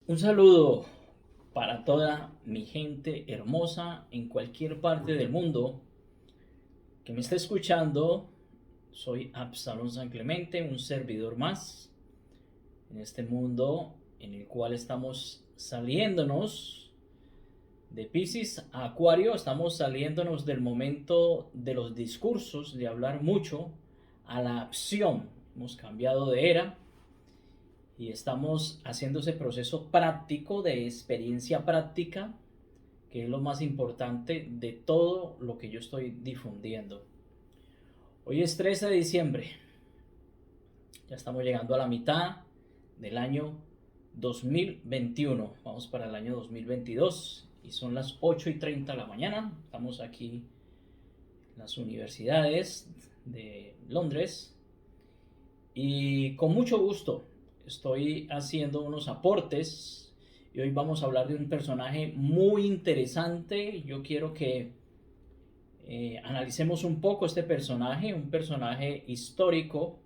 Un saludo para toda mi gente hermosa en cualquier parte del mundo que me esté escuchando. Soy Absalón San Clemente, un servidor más en este mundo en el cual estamos saliéndonos de Piscis a Acuario. Estamos saliéndonos del momento de los discursos, de hablar mucho, a la acción. Hemos cambiado de era y estamos haciendo ese proceso práctico de experiencia práctica, que es lo más importante de todo lo que yo estoy difundiendo. Hoy es 13 de diciembre, ya estamos llegando a la mitad del año 2021, vamos para el año 2022 y son las 8:30 de la mañana. Estamos aquí en las universidades de Londres y con mucho gusto estoy haciendo unos aportes y hoy vamos a hablar de un personaje muy interesante. Yo quiero que analicemos un poco este personaje, un personaje histórico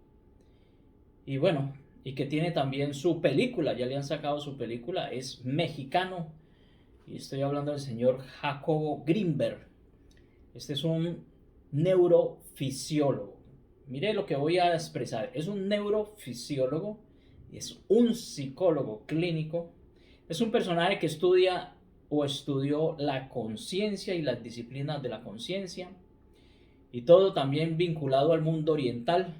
y bueno, y que tiene también su película, ya le han sacado su película, es mexicano y estoy hablando del señor Jacobo Grinberg. Este es un neurofisiólogo. Mire lo que voy a expresar, es un neurofisiólogo, es un psicólogo clínico, es un personaje que estudia o estudió la conciencia y las disciplinas de la conciencia y todo también vinculado al mundo oriental,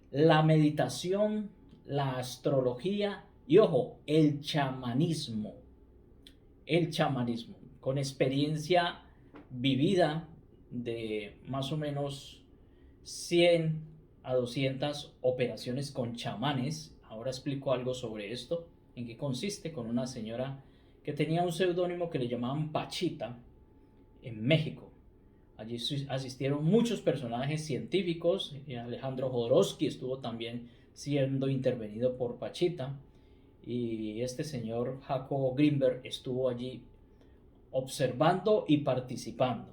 la meditación, la astrología y ojo, el chamanismo, con experiencia vivida de más o menos 100 a 200 operaciones con chamanes. Ahora explico algo sobre esto, en qué consiste, con una señora que tenía un seudónimo que le llamaban Pachita en México. Allí asistieron muchos personajes científicos. Alejandro Jodorowsky estuvo también siendo intervenido por Pachita. Y este señor Jacobo Grinberg estuvo allí observando y participando.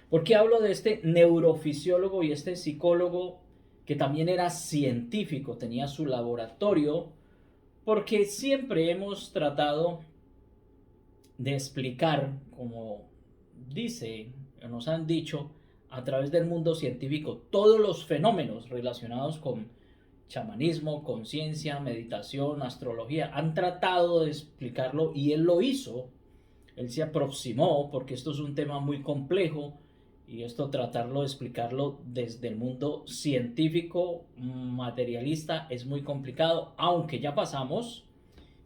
¿Por qué hablo de este neurofisiólogo y este psicólogo que también era científico, tenía su laboratorio? Porque siempre hemos tratado de explicar, como dice, nos han dicho a través del mundo científico, todos los fenómenos relacionados con chamanismo, conciencia, meditación, astrología. Han tratado de explicarlo y él lo hizo. Él se aproximó porque esto es un tema muy complejo y esto tratarlo de explicarlo desde el mundo científico materialista es muy complicado, aunque ya pasamos,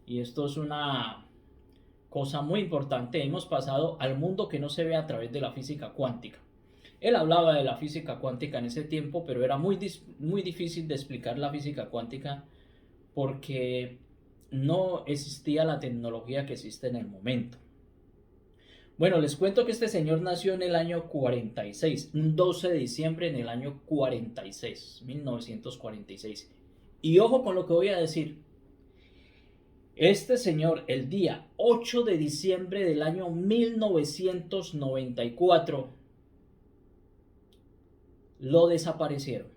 y esto es una cosa muy importante, hemos pasado al mundo que no se ve a través de la física cuántica. Él hablaba de la física cuántica en ese tiempo, pero era muy difícil de explicar la física cuántica porque no existía la tecnología que existe en el momento. Bueno, les cuento que este señor nació en el año 46, un 12 de diciembre en el año 46, 1946. Y ojo con lo que voy a decir. Este señor, el día 8 de diciembre del año 1994, lo desaparecieron.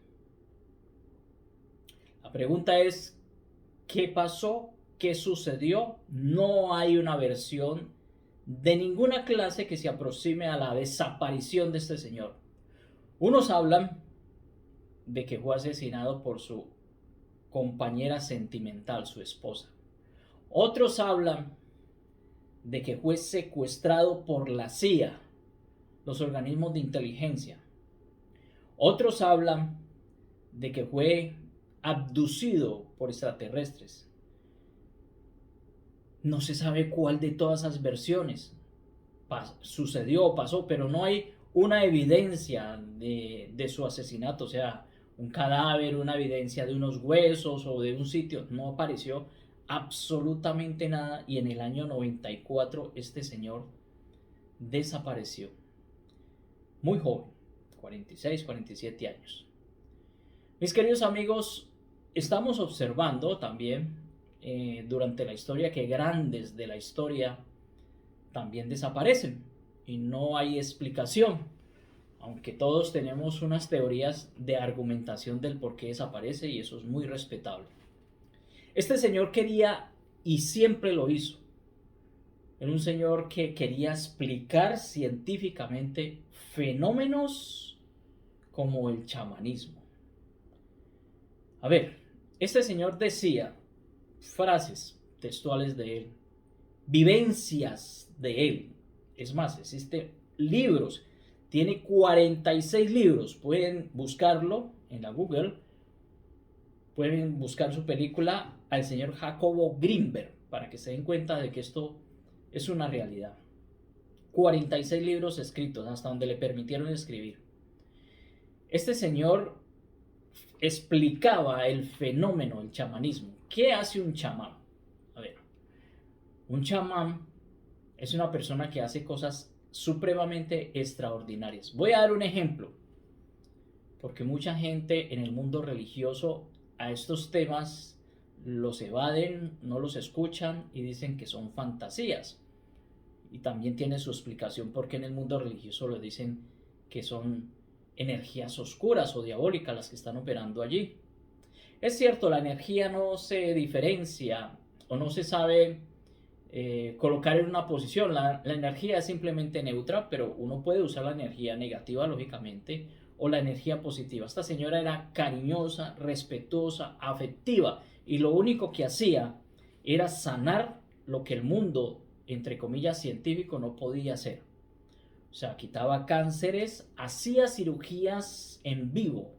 La pregunta es, ¿qué pasó? ¿Qué sucedió? No hay una versión de ninguna clase que se aproxime a la desaparición de este señor. Unos hablan de que fue asesinado por su compañera sentimental, su esposa. Otros hablan de que fue secuestrado por la CIA, los organismos de inteligencia. Otros hablan de que fue abducido por extraterrestres. No se sabe cuál de todas esas versiones sucedió o pasó, pero no hay una evidencia de su asesinato, o sea, un cadáver, una evidencia de unos huesos o de un sitio. No apareció absolutamente nada y en el año 94 este señor desapareció. Muy joven, 46, 47 años. Mis queridos amigos, estamos observando también durante la historia que grandes de la historia también desaparecen y no hay explicación, aunque todos tenemos unas teorías de argumentación del por qué desaparece y eso es muy respetable. Este señor quería y siempre lo hizo. Era un señor que quería explicar científicamente fenómenos como el chamanismo. A ver, este señor decía frases textuales de él, vivencias de él. Es más, existen libros, tiene 46 libros, pueden buscarlo en la Google, pueden buscar su película al señor Jacobo Grinberg para que se den cuenta de que esto es una realidad. 46 libros escritos, hasta donde le permitieron escribir. Este señor explicaba el fenómeno del chamanismo. ¿Qué hace un chamán? A ver, un chamán es una persona que hace cosas supremamente extraordinarias. Voy a dar un ejemplo, porque mucha gente en el mundo religioso a estos temas los evaden, no los escuchan y dicen que son fantasías. Y también tiene su explicación porque en el mundo religioso le dicen que son energías oscuras o diabólicas las que están operando allí. Es cierto, la energía no se diferencia o no se sabe colocar en una posición. La energía es simplemente neutra, pero uno puede usar la energía negativa, lógicamente, o la energía positiva. Esta señora era cariñosa, respetuosa, afectiva, y lo único que hacía era sanar lo que el mundo, entre comillas, científico no podía hacer. O sea, quitaba cánceres, hacía cirugías en vivo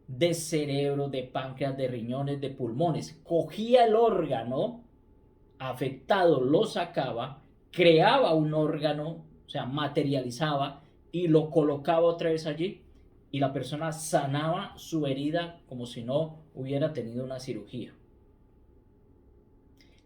de cerebro, de páncreas, de riñones, de pulmones. Cogía el órgano afectado, lo sacaba, creaba un órgano, o sea, materializaba y lo colocaba otra vez allí y la persona sanaba su herida como si no hubiera tenido una cirugía.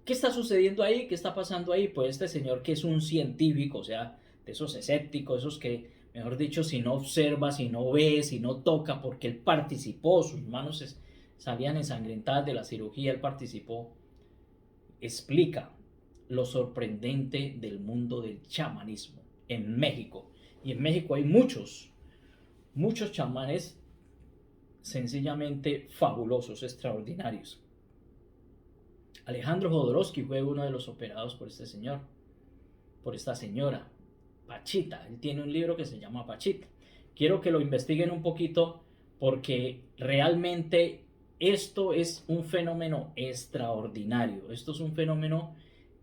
¿Qué está sucediendo ahí? ¿Qué está pasando ahí? Pues este señor que es un científico, o sea, de esos escépticos, esos que, mejor dicho, si no observa, si no ve, si no toca, porque él participó, sus manos salían ensangrentadas de la cirugía, él participó, explica lo sorprendente del mundo del chamanismo en México. Y en México hay muchos chamanes sencillamente fabulosos, extraordinarios. Alejandro Jodorowsky fue uno de los operados por este señor, por esta señora, Pachita. Él tiene un libro que se llama Pachita. Quiero que lo investiguen un poquito porque realmente esto es un fenómeno extraordinario. Esto es un fenómeno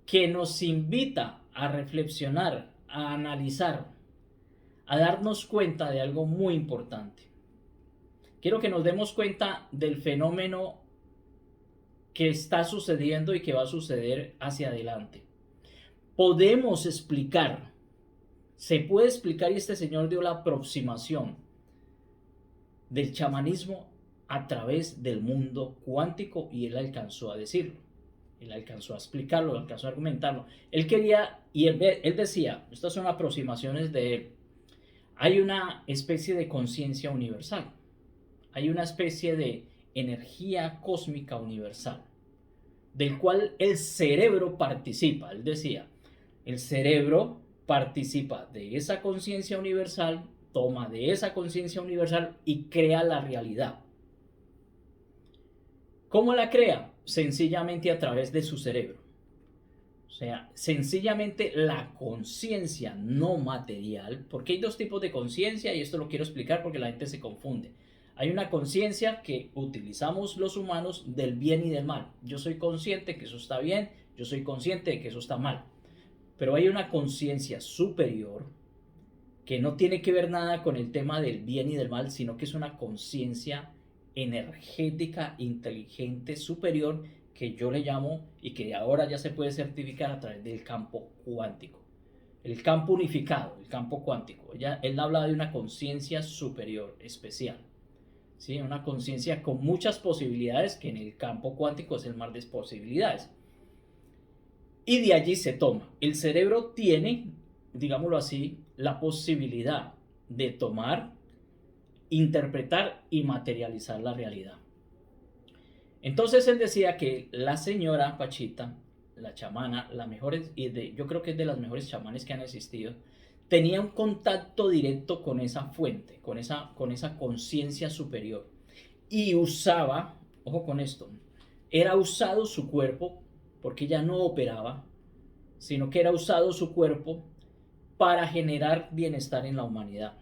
que nos invita a reflexionar, a analizar, a darnos cuenta de algo muy importante. Quiero que nos demos cuenta del fenómeno que está sucediendo y que va a suceder hacia adelante. Podemos explicar, se puede explicar, y este señor dio la aproximación del chamanismo a través del mundo cuántico y él alcanzó a decirlo, él alcanzó a explicarlo, alcanzó a argumentarlo. Él quería, y él decía, estas son aproximaciones de él, hay una especie de conciencia universal, hay una especie de energía cósmica universal, del cual el cerebro participa. Él decía, el cerebro participa de esa conciencia universal, toma de esa conciencia universal y crea la realidad. ¿Cómo la crea? Sencillamente a través de su cerebro. O sea, sencillamente la conciencia no material, porque hay dos tipos de conciencia y esto lo quiero explicar porque la gente se confunde. Hay una conciencia que utilizamos los humanos del bien y del mal. Yo soy consciente que eso está bien, yo soy consciente de que eso está mal. Pero hay una conciencia superior que no tiene que ver nada con el tema del bien y del mal, sino que es una conciencia energética, inteligente, superior, que yo le llamo y que ahora ya se puede certificar a través del campo cuántico. El campo unificado, el campo cuántico. Él habla de una conciencia superior, especial. ¿Sí? Una conciencia con muchas posibilidades, que en el campo cuántico es el mar de posibilidades. Y de allí se toma. El cerebro tiene, digámoslo así, la posibilidad de tomar, interpretar y materializar la realidad. Entonces él decía que la señora Pachita, la chamana, yo creo que es de las mejores chamanes que han existido, tenía un contacto directo con esa fuente, con esa conciencia superior. Y usaba, ojo con esto, era usado su cuerpo porque ella no operaba, sino que era usado su cuerpo para generar bienestar en la humanidad.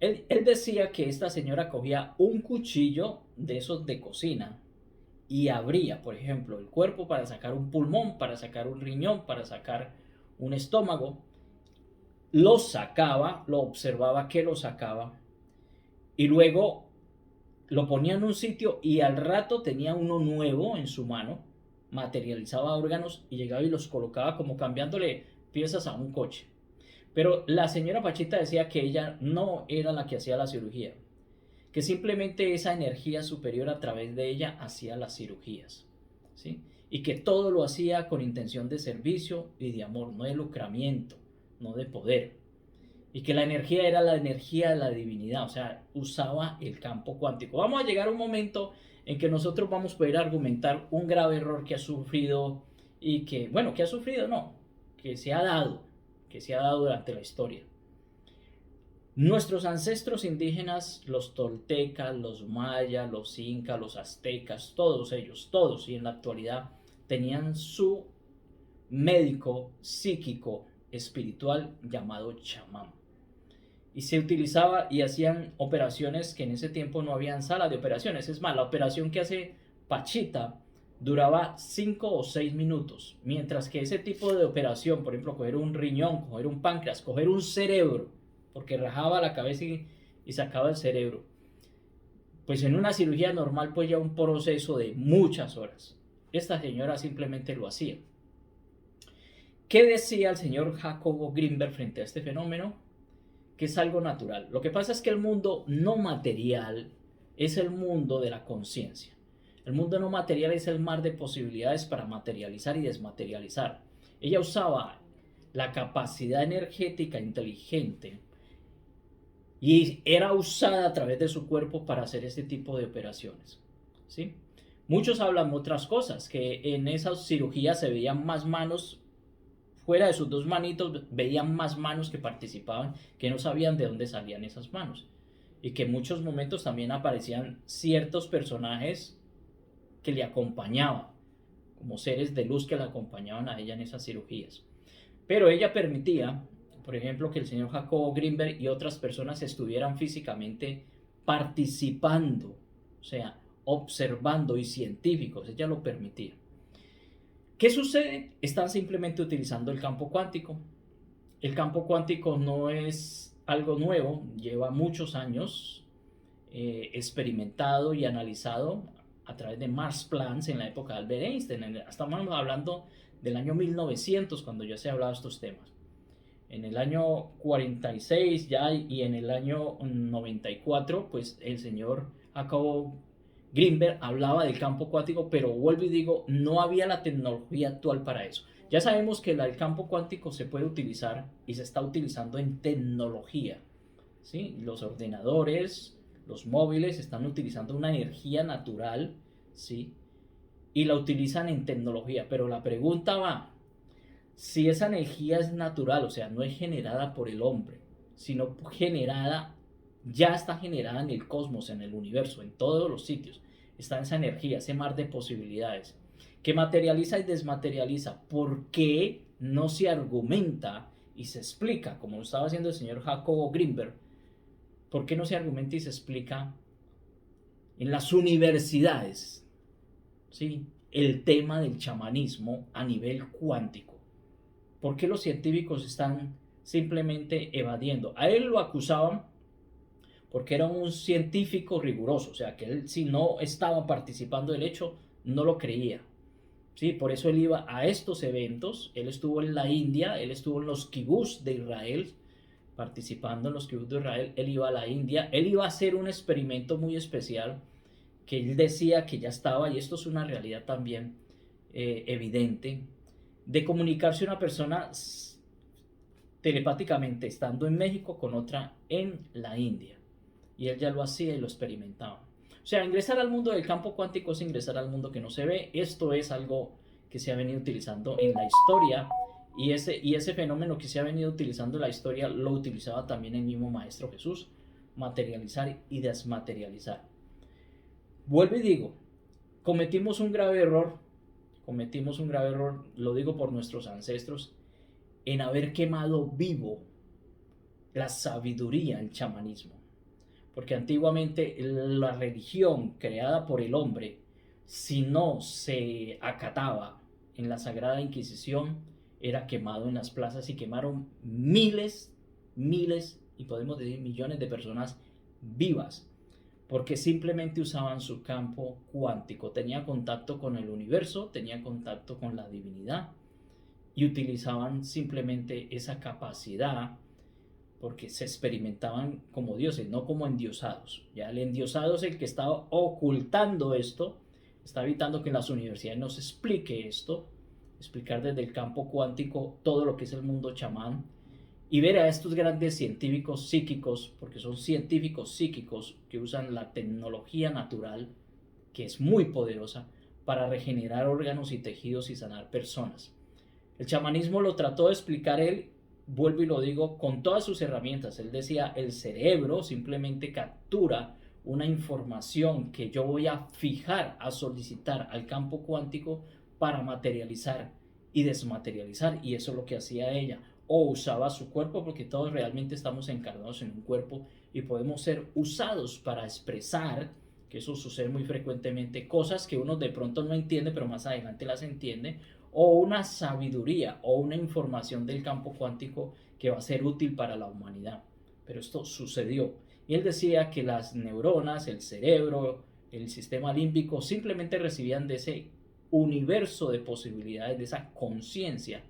Él decía que esta señora cogía un cuchillo de esos de cocina y abría, por ejemplo, el cuerpo para sacar un pulmón, para sacar un riñón, para sacar un estómago. Lo sacaba, lo observaba que lo sacaba y luego lo ponía en un sitio y al rato tenía uno nuevo en su mano, materializaba órganos y llegaba y los colocaba como cambiándole piezas a un coche. Pero la señora Pachita decía que ella no era la que hacía la cirugía, que simplemente esa energía superior a través de ella hacía las cirugías, ¿sí? Y que todo lo hacía con intención de servicio y de amor, no de lucramiento, no de poder. Y que la energía era la energía de la divinidad, o sea, usaba el campo cuántico. Vamos a llegar a un momento en que nosotros vamos a poder argumentar un grave error que ha sufrido y que, bueno, que ha sufrido no, que se ha dado, durante la historia. Nuestros ancestros indígenas, los toltecas, los mayas, los incas, los aztecas, todos ellos, todos, y en la actualidad tenían su médico psíquico espiritual llamado chamán. Y se utilizaba y hacían operaciones que en ese tiempo no habían sala de operaciones. Es más, la operación que hace Pachita duraba 5 o 6 minutos, mientras que ese tipo de operación, por ejemplo, coger un riñón, coger un páncreas, coger un cerebro, porque rajaba la cabeza y sacaba el cerebro, pues en una cirugía normal pues ya un proceso de muchas horas. Esta señora simplemente lo hacía. ¿Qué decía el señor Jacobo Grinberg frente a este fenómeno? Que es algo natural. Lo que pasa es que el mundo no material es el mundo de la conciencia. El mundo no material es el mar de posibilidades para materializar y desmaterializar. Ella usaba la capacidad energética inteligente y era usada a través de su cuerpo para hacer este tipo de operaciones, ¿sí? Muchos hablan otras cosas, que en esas cirugías se veían más manos. Fuera de sus dos manitos veían más manos que participaban, que no sabían de dónde salían esas manos. Y que en muchos momentos también aparecían ciertos personajes que le acompañaban, como seres de luz que la acompañaban a ella en esas cirugías. Pero ella permitía, por ejemplo, que el señor Jacobo Grinberg y otras personas estuvieran físicamente participando, o sea, observando y científicos, ella lo permitía. ¿Qué sucede? Están simplemente utilizando el campo cuántico. El campo cuántico no es algo nuevo, lleva muchos años experimentado y analizado a través de Max Planck en la época de Albert Einstein. Estamos hablando del año 1900 cuando ya se hablaba de estos temas. En el año 46 ya y en el año 94 pues el señor Jacobo Grinberg hablaba del campo cuántico, pero vuelvo y digo, no había la tecnología actual para eso. Ya sabemos que el campo cuántico se puede utilizar y se está utilizando en tecnología, ¿sí? Los ordenadores, los móviles están utilizando una energía natural, ¿sí? Y la utilizan en tecnología, pero la pregunta va, si esa energía es natural, o sea, no es generada por el hombre, sino generada, ya está generada en el cosmos, en el universo, en todos los sitios, está esa energía, ese mar de posibilidades, que materializa y desmaterializa. ¿Por qué no se argumenta y se explica, como lo estaba haciendo el señor Jacobo Grinberg, por qué no se argumenta y se explica en las universidades, ¿sí?, el tema del chamanismo a nivel cuántico? ¿Por qué los científicos están simplemente evadiendo? A él lo acusaban porque era un científico riguroso, o sea, que él si no estaba participando del hecho, no lo creía. ¿Sí? Por eso él iba a estos eventos, él estuvo en la India, él estuvo en los kibús de Israel, participando en los kibús de Israel, él iba a la India, él iba a hacer un experimento muy especial que él decía que ya estaba, y esto es una realidad también evidente, de comunicarse una persona telepáticamente estando en México con otra en la India. Y él ya lo hacía y lo experimentaba. O sea, ingresar al mundo del campo cuántico es ingresar al mundo que no se ve. Esto es algo que se ha venido utilizando en la historia. Y ese fenómeno que se ha venido utilizando en la historia lo utilizaba también el mismo Maestro Jesús. Materializar y desmaterializar. Vuelvo y digo, cometimos un grave error cometimos un grave error, lo digo por nuestros ancestros, en haber quemado vivo la sabiduría, el chamanismo. Porque antiguamente la religión creada por el hombre, si no se acataba en la Sagrada Inquisición, era quemado en las plazas y quemaron miles, miles y podemos decir millones de personas vivas, porque simplemente usaban su campo cuántico, tenía contacto con el universo, tenía contacto con la divinidad y utilizaban simplemente esa capacidad porque se experimentaban como dioses, no como endiosados. Ya el endiosado es el que está ocultando esto, está evitando que en las universidades no se explique esto, explicar desde el campo cuántico todo lo que es el mundo chamán y ver a estos grandes científicos psíquicos, porque son científicos psíquicos que usan la tecnología natural, que es muy poderosa, para regenerar órganos y tejidos y sanar personas. El chamanismo lo trató de explicar él, vuelvo y lo digo, con todas sus herramientas. Él decía, el cerebro simplemente captura una información que yo voy a fijar, a solicitar al campo cuántico para materializar y desmaterializar, y eso es lo que hacía ella. O usaba su cuerpo, porque todos realmente estamos encarnados en un cuerpo y podemos ser usados para expresar, que eso sucede muy frecuentemente, cosas que uno de pronto no entiende, pero más adelante las entiende, o una sabiduría o una información del campo cuántico que va a ser útil para la humanidad. Pero esto sucedió. Y él decía que las neuronas, el cerebro, el sistema límbico simplemente recibían de ese universo de posibilidades, de esa conciencia,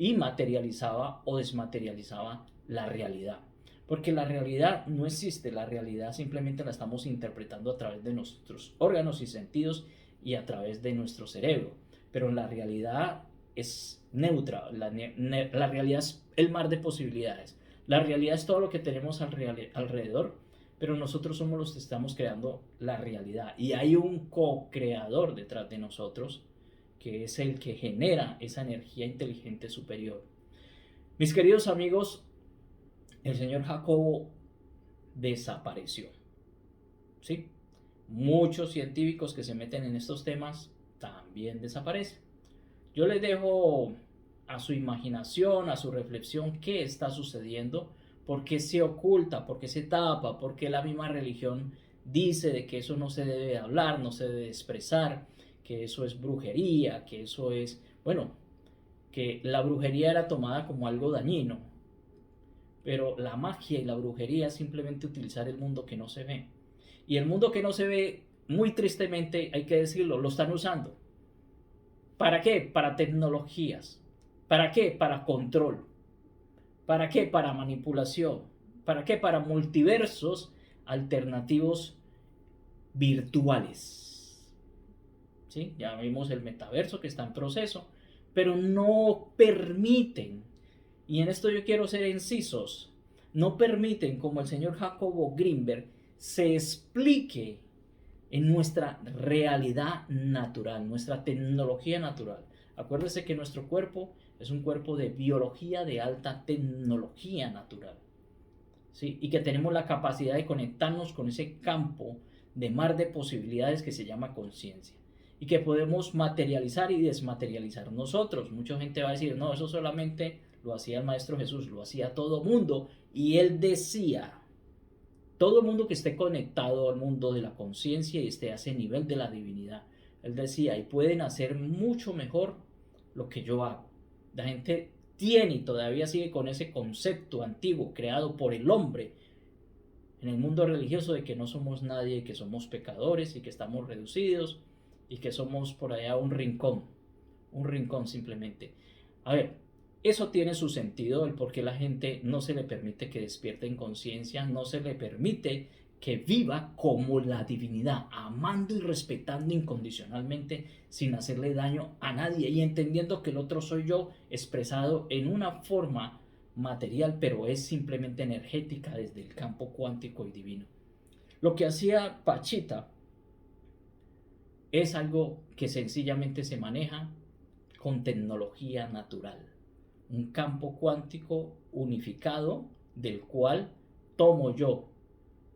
y materializaba o desmaterializaba la realidad. Porque la realidad no existe, la realidad simplemente la estamos interpretando a través de nuestros órganos y sentidos y a través de nuestro cerebro. Pero la realidad es neutra, la realidad es el mar de posibilidades. La realidad es todo lo que tenemos alrededor, pero nosotros somos los que estamos creando la realidad. Y hay un co-creador detrás de nosotros, que es el que genera esa energía inteligente superior. Mis queridos amigos, el señor Jacobo desapareció. ¿Sí? Muchos científicos que se meten en estos temas también desaparecen. Yo les dejo a su imaginación, a su reflexión, qué está sucediendo, por qué se oculta, por qué se tapa, por qué la misma religión dice de que eso no se debe hablar, no se debe expresar, que eso es brujería, que eso es, bueno, que la brujería era tomada como algo dañino, pero la magia y la brujería es simplemente utilizar el mundo que no se ve. Y el mundo que no se ve, muy tristemente, hay que decirlo, lo están usando. ¿Para qué? Para tecnologías. ¿Para qué? Para control. ¿Para qué? Para manipulación. ¿Para qué? Para multiversos alternativos virtuales. ¿Sí? Ya vimos el metaverso que está en proceso, pero no permiten, y en esto yo quiero ser incisos, no permiten, como el señor Jacobo Greenberg, se explique en nuestra realidad natural, nuestra tecnología natural. Acuérdese que nuestro cuerpo es un cuerpo de biología de alta tecnología natural, ¿sí? Y que tenemos la capacidad de conectarnos con ese campo de mar de posibilidades que se llama conciencia y que podemos materializar y desmaterializar nosotros. Mucha gente va a decir, no, eso solamente lo hacía el Maestro Jesús, lo hacía todo mundo, y él decía, todo mundo que esté conectado al mundo de la conciencia y esté a ese nivel de la divinidad, él decía, y pueden hacer mucho mejor lo que yo hago. La gente tiene y todavía sigue con ese concepto antiguo creado por el hombre en el mundo religioso de que no somos nadie, que somos pecadores y que estamos reducidos y que somos por allá un rincón simplemente. A ver, eso tiene su sentido, el por qué la gente no se le permite que despierte en conciencia, no se le permite que viva como la divinidad, amando y respetando incondicionalmente sin hacerle daño a nadie y entendiendo que el otro soy yo expresado en una forma material, pero es simplemente energética desde el campo cuántico y divino. Lo que hacía Pachita es algo que sencillamente se maneja con tecnología natural, un campo cuántico unificado del cual tomo yo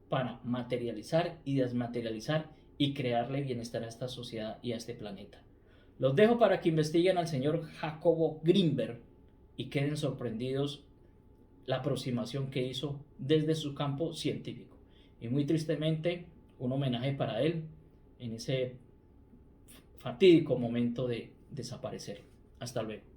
para materializar y desmaterializar y crearle bienestar a esta sociedad y a este planeta. Los dejo para que investiguen al señor Jacobo Grinberg y queden sorprendidos la aproximación que hizo desde su campo científico. Y muy tristemente, un homenaje para él en ese fatídico momento de desaparecer. Hasta luego.